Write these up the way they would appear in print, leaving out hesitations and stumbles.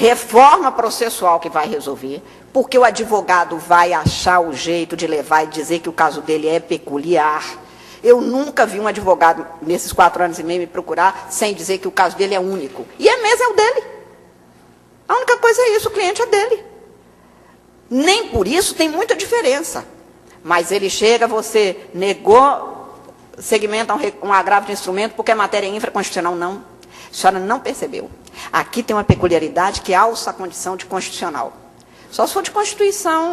reforma processual que vai resolver, porque o advogado vai achar o jeito de levar e dizer que o caso dele é peculiar. Eu nunca vi um advogado, nesses 4 anos e meio, me procurar sem dizer que o caso dele é único. E é mesmo, é o dele. A única coisa é isso, o cliente é dele. Nem por isso tem muita diferença. Mas ele chega, você negou, segmenta um agravo de instrumento porque é matéria infraconstitucional. Não. A senhora não percebeu. Aqui tem uma peculiaridade que alça a condição de constitucional. Só se for de Constituição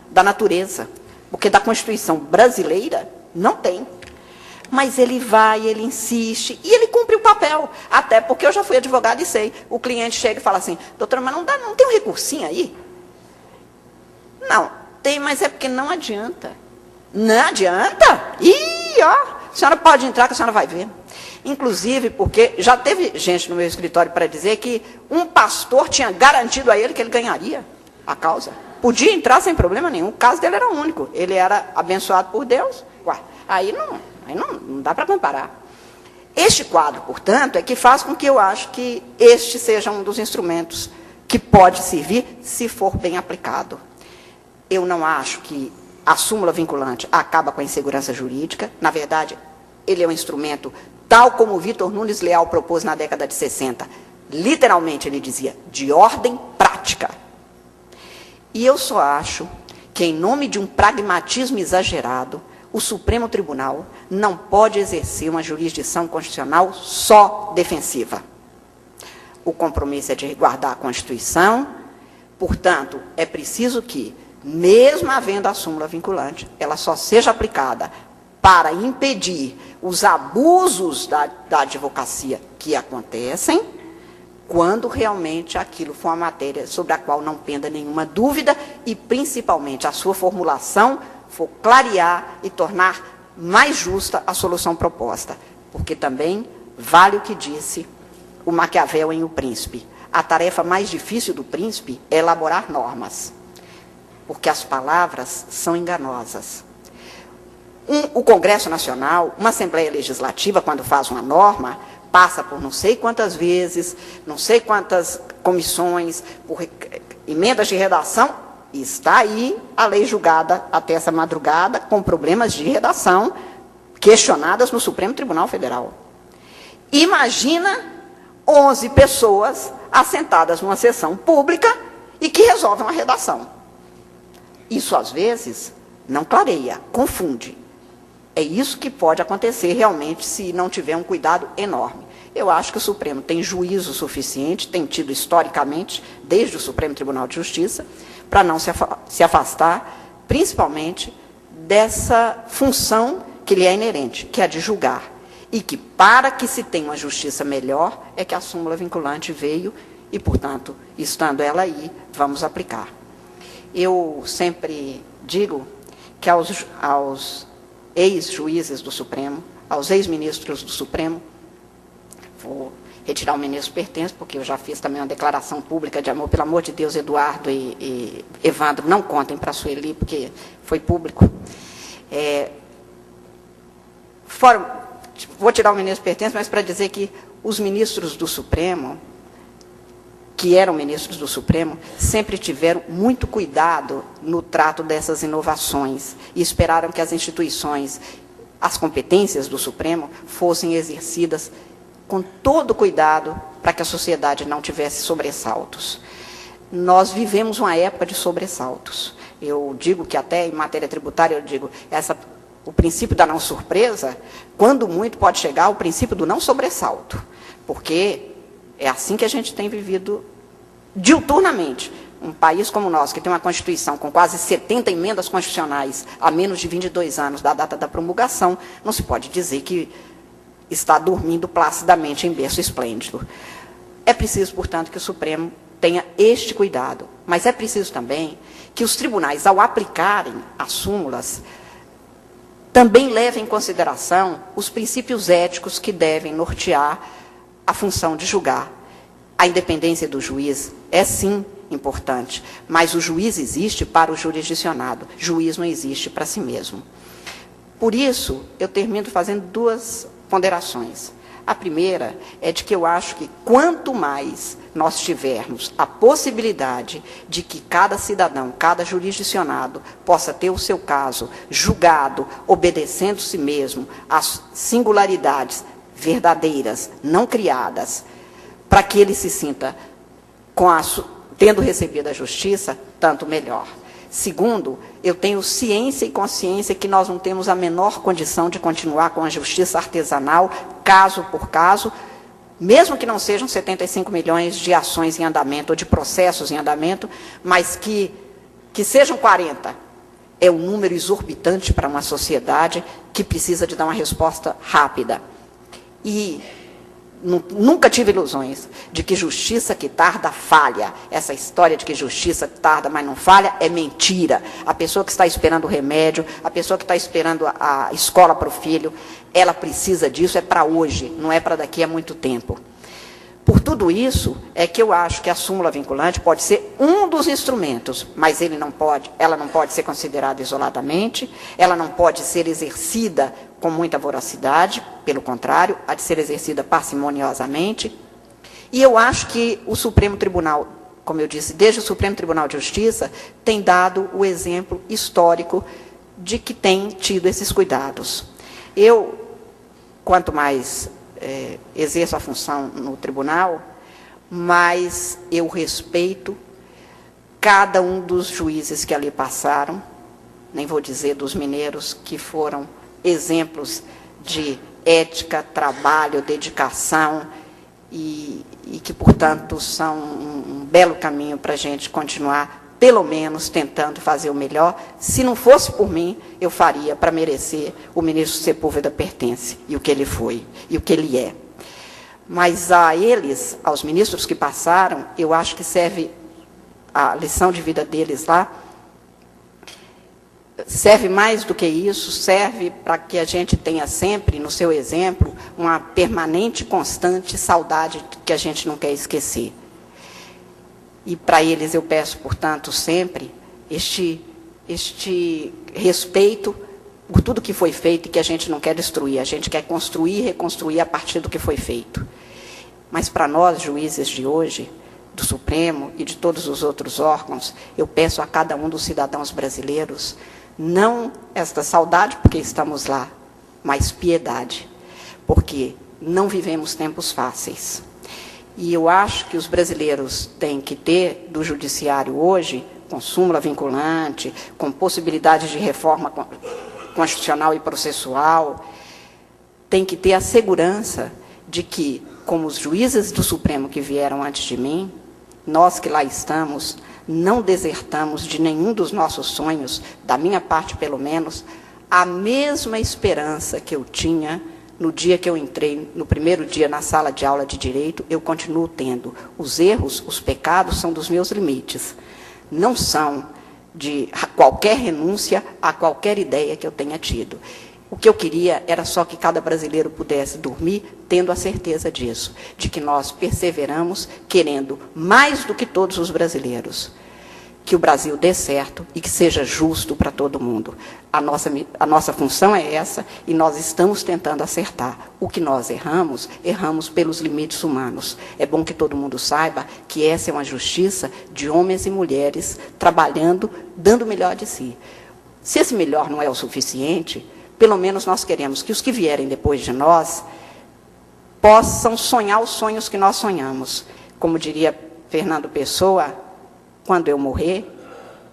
da natureza. Porque da Constituição brasileira não tem. Mas ele vai, ele insiste, e ele cumpre o papel. Até porque eu já fui advogado e sei. O cliente chega e fala assim, doutora, mas não tem um recursinho aí? Não, tem, mas é porque não adianta. Não adianta? Ih, ó, a senhora pode entrar que a senhora vai ver. Inclusive porque já teve gente no meu escritório para dizer que um pastor tinha garantido a ele que ele ganharia a causa. Podia entrar sem problema nenhum, o caso dele era único. Ele era abençoado por Deus. Ué, aí não dá para comparar. Este quadro, portanto, é que faz com que eu acho que este seja um dos instrumentos que pode servir se for bem aplicado. Eu não acho que a súmula vinculante acaba com a insegurança jurídica. Na verdade, ele é um instrumento, tal como o Vitor Nunes Leal propôs na década de 60. Literalmente, ele dizia, de ordem prática. E eu só acho que, em nome de um pragmatismo exagerado, o Supremo Tribunal não pode exercer uma jurisdição constitucional só defensiva. O compromisso é de guardar a Constituição, portanto, é preciso que, mesmo havendo a súmula vinculante, ela só seja aplicada para impedir os abusos da advocacia que acontecem, quando realmente aquilo for uma matéria sobre a qual não penda nenhuma dúvida e, principalmente, a sua formulação for clarear e tornar mais justa a solução proposta. Porque também vale o que disse o Maquiavel em O Príncipe. A tarefa mais difícil do príncipe é elaborar normas, porque as palavras são enganosas. O Congresso Nacional, uma Assembleia Legislativa, quando faz uma norma, passa por não sei quantas vezes, não sei quantas comissões, por emendas de redação, e está aí a lei julgada até essa madrugada, com problemas de redação, questionadas no Supremo Tribunal Federal. Imagina 11 pessoas assentadas numa sessão pública e que resolvem uma redação. Isso, às vezes, não clareia, confunde. É isso que pode acontecer realmente se não tiver um cuidado enorme. Eu acho que o Supremo tem juízo suficiente, tem tido historicamente, desde o Supremo Tribunal de Justiça, para não se afastar, principalmente, dessa função que lhe é inerente, que é a de julgar. E que, para que se tenha uma justiça melhor, é que a súmula vinculante veio e, portanto, estando ela aí, vamos aplicar. Eu sempre digo que aos ex-juízes do Supremo, aos ex-ministros do Supremo, vou retirar o ministro Pertence, porque eu já fiz também uma declaração pública de amor, pelo amor de Deus, Eduardo e Evandro, não contem para a Sueli, porque foi público. Vou tirar o ministro Pertence, mas para dizer que os ministros do Supremo, que eram ministros do Supremo, sempre tiveram muito cuidado no trato dessas inovações e esperaram que as instituições, as competências do Supremo, fossem exercidas com todo cuidado para que a sociedade não tivesse sobressaltos. Nós vivemos uma época de sobressaltos. Eu digo que até em matéria tributária, eu digo, o princípio da não surpresa, quando muito pode chegar ao princípio do não sobressalto, porque é assim que a gente tem vivido diuturnamente. Um país como o nosso, que tem uma Constituição com quase 70 emendas constitucionais há menos de 22 anos da data da promulgação, não se pode dizer que está dormindo placidamente em berço esplêndido. É preciso, portanto, que o Supremo tenha este cuidado, mas é preciso também que os tribunais, ao aplicarem as súmulas, também levem em consideração os princípios éticos que devem nortear a função de julgar. A independência do juiz é, sim, importante, mas o juiz existe para o jurisdicionado, juiz não existe para si mesmo. Por isso, eu termino fazendo duas ponderações. A primeira é de que eu acho que quanto mais nós tivermos a possibilidade de que cada cidadão, cada jurisdicionado, possa ter o seu caso julgado, obedecendo-se mesmo às singularidades verdadeiras, não criadas, para que ele se sinta tendo recebido a justiça, tanto melhor. Segundo, eu tenho ciência e consciência que nós não temos a menor condição de continuar com a justiça artesanal, caso por caso, mesmo que não sejam 75 milhões de ações em andamento ou de processos em andamento, mas que sejam 40. É um número exorbitante para uma sociedade que precisa de dar uma resposta rápida. E nunca tive ilusões de que justiça que tarda falha. Essa história de que justiça tarda, mas não falha, é mentira. A pessoa que está esperando o remédio, a pessoa que está esperando a escola para o filho, ela precisa disso, é para hoje, não é para daqui a muito tempo. Por tudo isso, é que eu acho que a súmula vinculante pode ser um dos instrumentos, mas ela não pode ser considerada isoladamente, ela não pode ser exercida com muita voracidade, pelo contrário, há de ser exercida parcimoniosamente. E eu acho que o Supremo Tribunal, como eu disse, desde o Supremo Tribunal de Justiça, tem dado o exemplo histórico de que tem tido esses cuidados. Eu, quanto mais exerço a função no tribunal, mas eu respeito cada um dos juízes que ali passaram, nem vou dizer dos mineiros, que foram exemplos de ética, trabalho, dedicação, e que, portanto, são um belo caminho para a gente continuar, pelo menos, tentando fazer o melhor. Se não fosse por mim, eu faria para merecer o ministro Sepúlveda pertence, e o que ele foi, e o que ele é. Mas a eles, aos ministros que passaram, eu acho que serve a lição de vida deles lá, serve mais do que isso, serve para que a gente tenha sempre, no seu exemplo, uma permanente, constante saudade que a gente não quer esquecer. E para eles eu peço, portanto, sempre este respeito por tudo que foi feito e que a gente não quer destruir, a gente quer construir e reconstruir a partir do que foi feito. Mas para nós, juízes de hoje, do Supremo e de todos os outros órgãos, eu peço a cada um dos cidadãos brasileiros, não esta saudade, porque estamos lá, mas piedade, porque não vivemos tempos fáceis. E eu acho que os brasileiros têm que ter, do judiciário hoje, com súmula vinculante, com possibilidades de reforma constitucional e processual, tem que ter a segurança de que, como os juízes do Supremo que vieram antes de mim, nós que lá estamos, não desertamos de nenhum dos nossos sonhos, da minha parte pelo menos, a mesma esperança que eu tinha no dia que eu entrei, no primeiro dia na sala de aula de Direito, eu continuo tendo. Os erros, os pecados são dos meus limites. Não são de qualquer renúncia a qualquer ideia que eu tenha tido. O que eu queria era só que cada brasileiro pudesse dormir tendo a certeza disso, de que nós perseveramos querendo mais do que todos os brasileiros, que o Brasil dê certo e que seja justo para todo mundo. A nossa função é essa e nós estamos tentando acertar. O que nós erramos, erramos pelos limites humanos. É bom que todo mundo saiba que essa é uma justiça de homens e mulheres trabalhando, dando o melhor de si. Se esse melhor não é o suficiente, pelo menos nós queremos que os que vierem depois de nós possam sonhar os sonhos que nós sonhamos. Como diria Fernando Pessoa, quando eu morrer,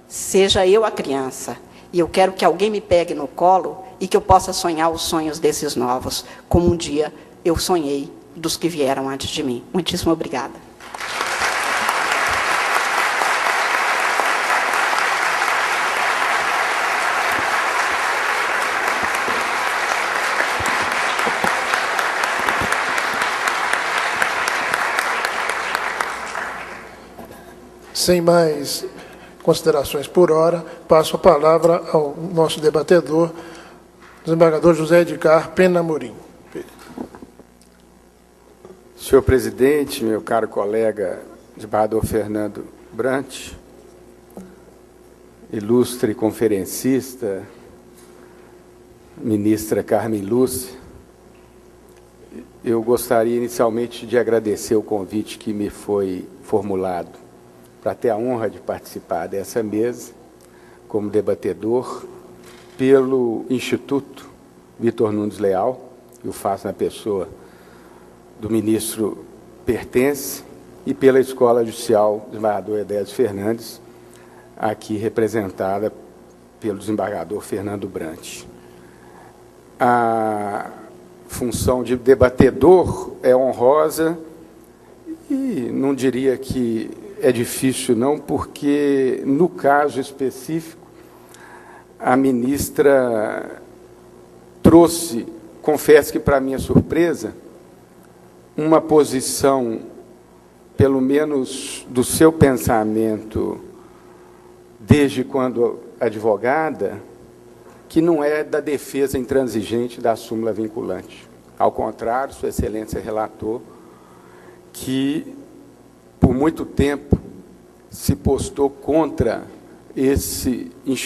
seja eu a criança, e eu quero que alguém me pegue no colo e que eu possa sonhar os sonhos desses novos, como um dia eu sonhei dos que vieram antes de mim. Muitíssimo obrigada. Sem mais considerações por hora, passo a palavra ao nosso debatedor, desembargador José Edgar Pena Amorim. Senhor presidente, meu caro colega, desembargador Fernando Brant, ilustre conferencista, ministra Carmen Lúcia, Eu gostaria inicialmente de agradecer o convite que me foi formulado para ter a honra de participar dessa mesa como debatedor pelo Instituto Vitor Nunes Leal, eu faço na pessoa do ministro Pertence, e pela Escola Judicial Desembargador Edésio Fernandes, aqui representada pelo desembargador Fernando Brant. A função de debatedor é honrosa e não diria que é difícil, não, porque, no caso específico, a ministra trouxe, confesso que, para minha surpresa, uma posição, pelo menos do seu pensamento, desde quando advogada, que não é da defesa intransigente da súmula vinculante. Ao contrário, Sua Excelência relatou que, por muito tempo, se postou contra esse instituto.